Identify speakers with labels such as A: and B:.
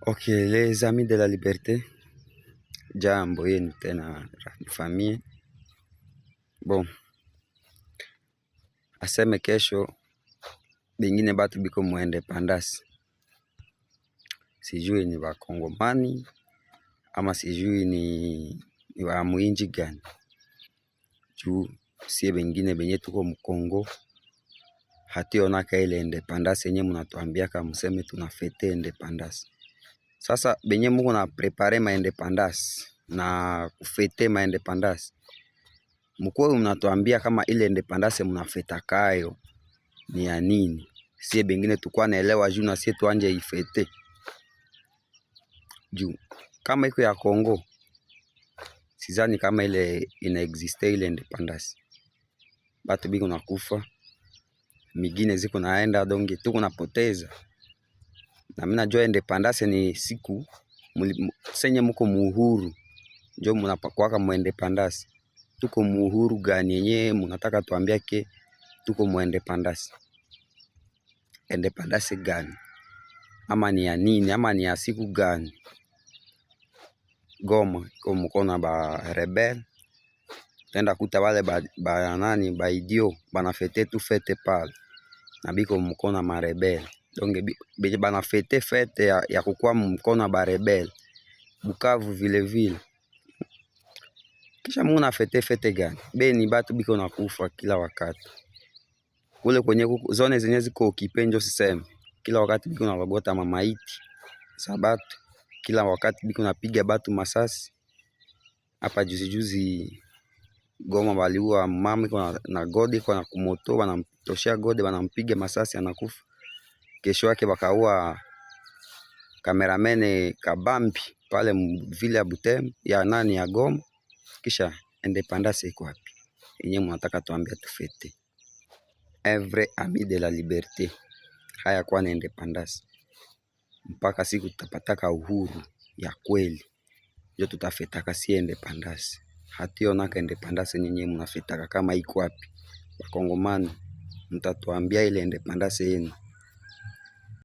A: Ok, les amis de la liberté, jambo yenu tena famille. Bon, aseme kesho bengine batu biko mu independance, sijui ni Wakongomani ama sijui ni wa muinji gani. Juu sie bengine benye tuko mkongo hationaka ile independance yenye munatuambiaka museme tunafete independance. Sasa benye muko na prepare ma independance na kufete ma independance, mkuwe mnatuambia kama ile independance mnafetakayo ni ya nini. Sie bengine tukua naelewa juu na sie tuanje ifete. Juu kama iko ya Kongo, sizani kama ile inaexiste ile independance. Batu biko nakufa, migine ziko naenda donge tuko napoteza. Na mina jua independance ni siku senye muko muhuru, njo munapakuaka mu independance. Tuko muhuru gani yenye munataka tuambia ke tuko mu independance? Independance gani? Ama ni ya nini? Ama ni ya siku gani? Goma iko mkono ba rebel, tenda kuta wale ba idio banafete tu fete pale na biko mkono ma rebel. Donc benye banafete fete ya kukua mkono ba rebel Bukavu vile vile. Kisha muna fete gani? Beni batu biko nakufa kila wakati. Kule kwenye zone zenye ziko okipe njo siseme, kila wakati biko na logota mamaiti sabatu, kila wakati biko napiga batu masasi. Hapa juzi Goma baliua mama iko na gode iko na kumoto, banamtoshia gode, banampiga masasi anakufa. Kesho yake bakaua kameramene Kabambi pale vile ya Butembo ya nani ya Goma. Kisha independance iko wapi? Yenye mnataka tuambia tufete. Un vrai ami de la liberté haya kuwa na independance mpaka siku tutapataka uhuru ya kweli, ndio tutafetaka si independance. Hationaka independance nyenye mnafetaka kama iko wapi? Wakongomani mtatuambia ile independance yenu